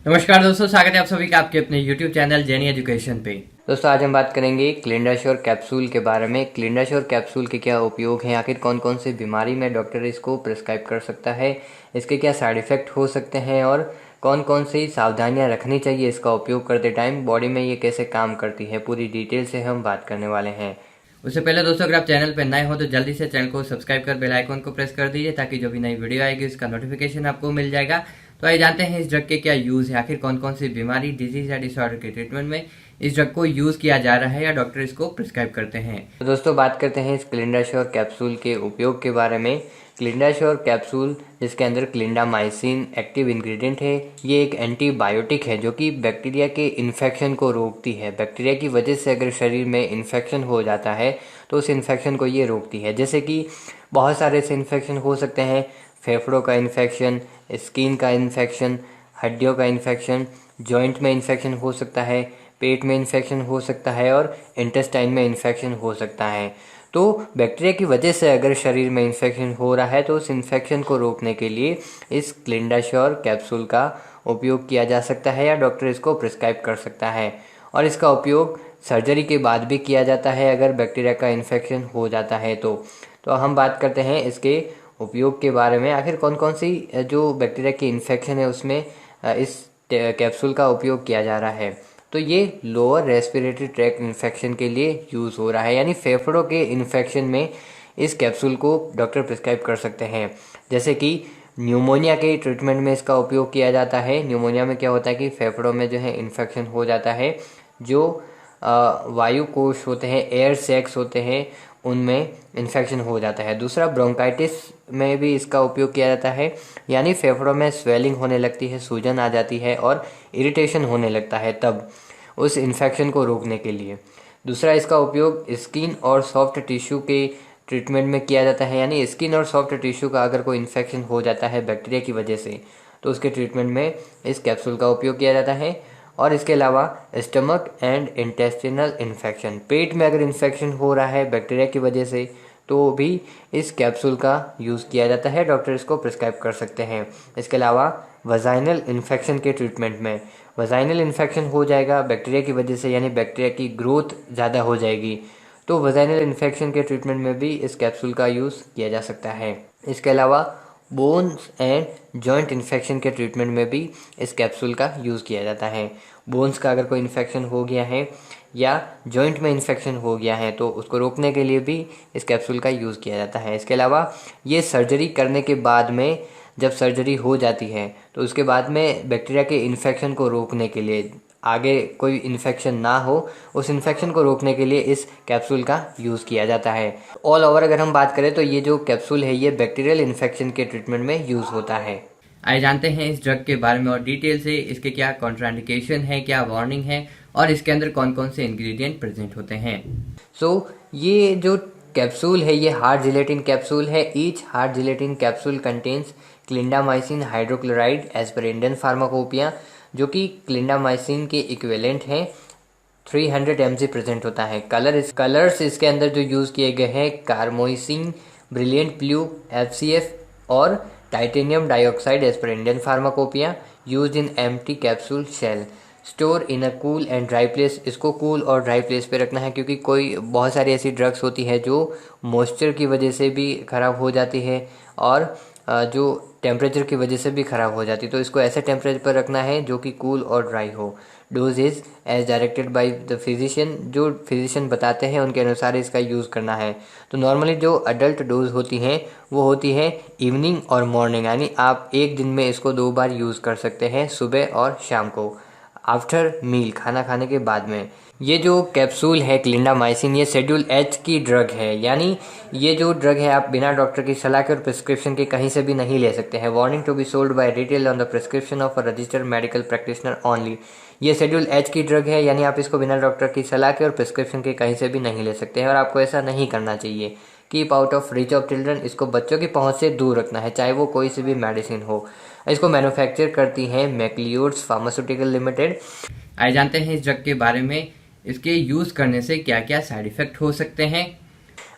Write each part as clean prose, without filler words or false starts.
नमस्कार दोस्तों, स्वागत है आप सभी का आपके अपने YouTube चैनल जेनी एजुकेशन पे। दोस्तों आज हम बात करेंगे क्लिंडाश्योर कैप्सूल के बारे में। क्लिंडाश्योर कैप्सूल के क्या उपयोग हैं, आखिर कौन कौन सी बीमारी में डॉक्टर इसको प्रिस्क्राइब कर सकता है, इसके क्या साइड इफ़ेक्ट हो सकते हैं और कौन कौन सी सावधानियां रखनी चाहिए इसका उपयोग करते टाइम, बॉडी में ये कैसे काम करती है, पूरी डिटेल से हम बात करने वाले हैं। उससे पहले दोस्तों, अगर आप चैनल पर नए हो तो जल्दी से चैनल को सब्सक्राइब कर बेल आइकन को प्रेस कर दीजिए ताकि जो भी नई वीडियो आएगी उसका नोटिफिकेशन आपको मिल जाएगा। तो आइए जानते हैं इस ड्रग के क्या यूज़ है, आखिर कौन कौन सी बीमारी, डिजीज या डिसऑर्डर के ट्रीटमेंट में इस ड्रग को यूज़ किया जा रहा है या डॉक्टर इसको प्रिस्क्राइब करते हैं। तो दोस्तों बात करते हैं इस क्लिंडाश्योर कैप्सूल के उपयोग के बारे में। क्लिंडाश्योर कैप्सूल, जिसके अंदर क्लिंडामाइसिन एक्टिव इंग्रेडिएंट है, ये एक एंटीबायोटिक है जो कि बैक्टीरिया के इन्फेक्शन को रोकती है। बैक्टीरिया की वजह से अगर शरीर में इन्फेक्शन हो जाता है तो उस इन्फेक्शन को ये रोकती है। जैसे कि बहुत सारे ऐसे इन्फेक्शन हो सकते हैं, फेफड़ों का इन्फेक्शन, स्किन का इन्फेक्शन, हड्डियों का इन्फेक्शन, जॉइंट में इन्फेक्शन हो सकता है, पेट में इन्फेक्शन हो सकता है और इंटेस्टाइन में इन्फेक्शन हो सकता है। तो बैक्टीरिया की वजह से अगर शरीर में इन्फेक्शन हो रहा है तो उस इन्फेक्शन को रोकने के लिए इस क्लिंडाश्योर कैप्सूल का उपयोग किया जा सकता है या डॉक्टर इसको प्रिस्क्राइब कर सकता है। और इसका उपयोग सर्जरी के बाद भी किया जाता है अगर बैक्टीरिया का इन्फेक्शन हो जाता है तो हम बात करते हैं इसके उपयोग के बारे में। आखिर कौन कौन सी जो बैक्टीरिया की इन्फेक्शन है उसमें इस कैप्सूल का उपयोग किया जा रहा है। तो ये लोअर रेस्पिरेटरी ट्रैक्ट इन्फेक्शन के लिए यूज़ हो रहा है, यानी फेफड़ों के इन्फेक्शन में इस कैप्सूल को डॉक्टर प्रिस्क्राइब कर सकते हैं। जैसे कि न्यूमोनिया के ट्रीटमेंट में इसका उपयोग किया जाता है। न्यूमोनिया में क्या होता है कि फेफड़ों में जो है इन्फेक्शन हो जाता है, जो वायु कोश होते हैं, एयर सैक्स होते हैं, उनमें इन्फेक्शन हो जाता है। दूसरा, ब्रोंकाइटिस में भी इसका उपयोग किया जाता है, यानी फेफड़ों में स्वेलिंग होने लगती है, सूजन आ जाती है और इरिटेशन होने लगता है, तब उस इन्फेक्शन को रोकने के लिए। दूसरा, इसका उपयोग स्किन और सॉफ्ट टिश्यू के ट्रीटमेंट में किया जाता है, यानी स्किन और सॉफ्ट टिश्यू का अगर कोई इन्फेक्शन हो जाता है बैक्टीरिया की वजह से तो उसके ट्रीटमेंट में इस कैप्सूल का उपयोग किया जाता है। और इसके अलावा स्टमक एंड इंटेस्टिनल इन्फेक्शन, पेट में अगर इन्फेक्शन हो रहा है बैक्टीरिया की वजह से तो भी इस कैप्सूल का यूज़ किया जाता है, डॉक्टर इसको प्रिस्क्राइब कर सकते हैं। इसके अलावा वजाइनल इन्फेक्शन के ट्रीटमेंट में, वजाइनल इन्फेक्शन हो जाएगा बैक्टीरिया की वजह से, यानी बैक्टीरिया की ग्रोथ ज़्यादा हो जाएगी, तो वजाइनल इन्फेक्शन के ट्रीटमेंट में भी इस कैप्सूल का यूज़ किया जा सकता है। इसके अलावा बोन्स एंड जॉइंट इन्फेक्शन के ट्रीटमेंट में भी इस कैप्सूल का यूज़ किया जाता है। बोन्स का अगर कोई इन्फेक्शन हो गया है या जॉइंट में इन्फेक्शन हो गया है तो उसको रोकने के लिए भी इस कैप्सूल का यूज़ किया जाता है। इसके अलावा ये सर्जरी करने के बाद में, जब सर्जरी हो जाती है तो उसके बाद में बैक्टीरिया के इन्फेक्शन को रोकने के लिए, आगे कोई इन्फेक्शन ना हो, उस इन्फेक्शन को रोकने के लिए इस कैप्सूल का यूज़ किया जाता है। ऑल ओवर अगर हम बात करें तो ये जो कैप्सूल है ये बैक्टीरियल इन्फेक्शन के ट्रीटमेंट में यूज़ होता है। आइए जानते हैं इस ड्रग के बारे में और डिटेल से, इसके क्या कॉन्ट्राइंडिकेशन है, क्या वार्निंग है और इसके अंदर कौन कौन से इंग्रेडिएंट प्रेजेंट होते हैं। ये जो कैप्सूल है ये हार्ड जिलेटिन कैप्सूल है। Each hard gelatin capsule contains clindamycin hydrochloride as per Indian pharmacopoeia, जो कि क्लिंडामाइसिन के इक्विवेलेंट हैं। 300 mg प्रेजेंट होता है। कलर्स इसके अंदर जो यूज़ किए गए हैं, कार्मोइसिन, ब्रिलियंट ब्लू, FCF और titanium dioxide as per Indian pharmacopoeia, used in empty capsule shell, store in a cool and dry place. इसको कूल और ड्राई प्लेस पे रखना है, क्योंकि कोई बहुत सारी ऐसी ड्रग्स होती है जो मॉइस्चर की वजह से भी ख़राब हो जाती है और जो टेम्परेचर की वजह से भी ख़राब हो जाती है, तो इसको ऐसे टेम्परेचर पर रखना है जो कि कूल और ड्राई हो। Dose is as directed by the physician, जो फिजिशियन बताते हैं उनके अनुसार इसका यूज़ करना है। तो नॉर्मली जो अडल्ट डोज होती हैं वो होती है इवनिंग और मॉर्निंग, यानी आप एक दिन में इसको 2 बार यूज़ कर सकते हैं, सुबह और शाम को, आफ्टर मील, खाना खाने के बाद में। ये जो कैप्सूल है क्लिंडामाइसिन, ये शेड्यूल एच की ड्रग है, यानी ये जो ड्रग है आप बिना डॉक्टर की सलाह के और प्रिस्क्रिप्शन के कहीं से भी नहीं ले सकते हैं। Warning to be sold by retail on the prescription of a registered medical practitioner only. ये शेड्यूल एच की ड्रग है, यानी आप इसको बिना डॉक्टर की सलाह के और प्रिस्क्रिप्शन के कहीं से भी नहीं ले सकते हैं, और आपको ऐसा नहीं करना चाहिए। Keep out of reach of children, इसको बच्चों की पहुंच से दूर रखना है, चाहे वो कोई सी भी मेडिसिन हो। इसको मैन्युफैक्चर करती है मैक्लियोड्स फार्मास्यूटिकल लिमिटेड। आइए जानते हैं इस ड्रग के बारे में, इसके यूज़ करने से क्या क्या साइड इफ़ेक्ट हो सकते हैं।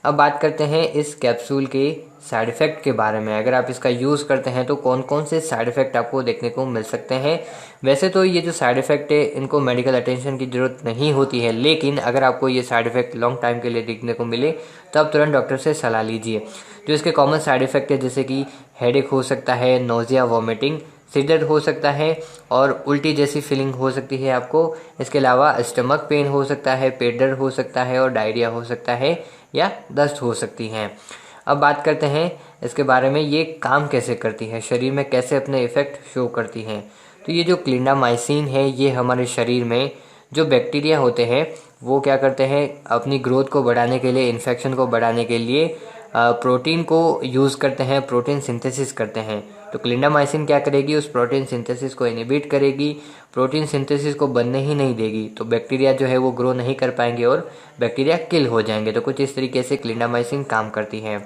अब बात करते हैं इस कैप्सूल के साइड इफ़ेक्ट के बारे में। अगर आप इसका यूज़ करते हैं तो कौन कौन से साइड इफ़ेक्ट आपको देखने को मिल सकते हैं। वैसे तो ये जो साइड इफ़ेक्ट है इनको मेडिकल अटेंशन की ज़रूरत नहीं होती है, लेकिन अगर आपको ये साइड इफ़ेक्ट लॉन्ग टाइम के लिए देखने को मिले तो आप तुरंत डॉक्टर से सलाह लीजिए। जो इसके कॉमन साइड इफ़ेक्ट है जैसे कि हेडेक हो सकता है, नोज़िया, वॉमिटिंग, सिर दर्द हो सकता है और उल्टी जैसी फीलिंग हो सकती है आपको। इसके अलावा स्टमक पेन हो सकता है, पेट दर्द हो सकता है और डायरिया हो सकता है या दस्त हो सकती हैं। अब बात करते हैं इसके बारे में ये काम कैसे करती है, शरीर में कैसे अपने इफ़ेक्ट शो करती हैं। तो ये जो क्लिंडामाइसिन है ये हमारे शरीर में जो बैक्टीरिया होते हैं वो क्या करते हैं, अपनी ग्रोथ को बढ़ाने के लिए, इन्फेक्शन को बढ़ाने के लिए प्रोटीन को यूज़ करते हैं, प्रोटीन सिंथेसिस करते हैं। तो क्लिंडामाइसिन क्या करेगी, उस प्रोटीन सिंथेसिस को इनहिबिट करेगी, प्रोटीन सिंथेसिस को बनने ही नहीं देगी, तो बैक्टीरिया जो है वो ग्रो नहीं कर पाएंगे और बैक्टीरिया किल हो जाएंगे। तो कुछ इस तरीके से क्लिंडामाइसिन काम करती है।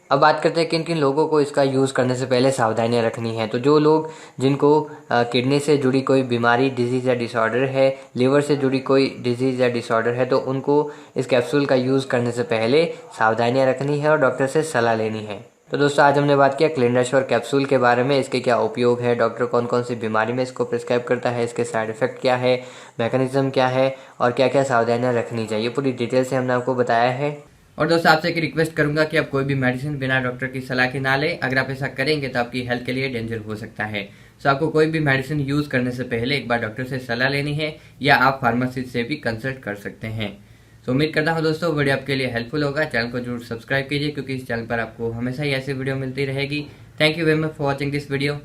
अब बात करते हैं किन किन लोगों को इसका यूज़ करने से पहले सावधानियां रखनी है। तो जो लोग जिनको किडनी से जुड़ी कोई बीमारी, डिजीज़ या डिसऑर्डर है, लिवर से जुड़ी कोई डिजीज़ या डिसऑर्डर है, तो उनको इस कैप्सूल का यूज़ करने से पहले सावधानियां रखनी है और डॉक्टर से सलाह लेनी है। तो दोस्तों आज हमने बात किया क्लिंडाश्योर कैप्सूल के बारे में, इसके क्या उपयोग है, डॉक्टर कौन कौन सी बीमारी में इसको प्रिस्क्राइब करता है, इसके साइड इफ़ेक्ट क्या है, मैकेनिज्म क्या है और क्या क्या सावधानियां रखनी चाहिए, पूरी डिटेल से हमने आपको बताया है। और दोस्तों आपसे एक रिक्वेस्ट करूंगा कि आप कोई भी मेडिसिन बिना डॉक्टर की सलाह के ना लें। अगर आप ऐसा करेंगे तो आपकी हेल्थ के लिए डेंजर हो सकता है। सो आपको कोई भी मेडिसिन यूज करने से पहले एक बार डॉक्टर से सलाह लेनी है या आप फार्मासिस्ट से भी कंसल्ट कर सकते हैं। सो उम्मीद करता हूं दोस्तों वीडियो आपके लिए हेल्पफुल होगा। चैनल को जरूर सब्सक्राइब कीजिए क्योंकि इस चैनल पर आपको हमेशा ही ऐसी वीडियो मिलती रहेगी। Thank you very much for watching this video.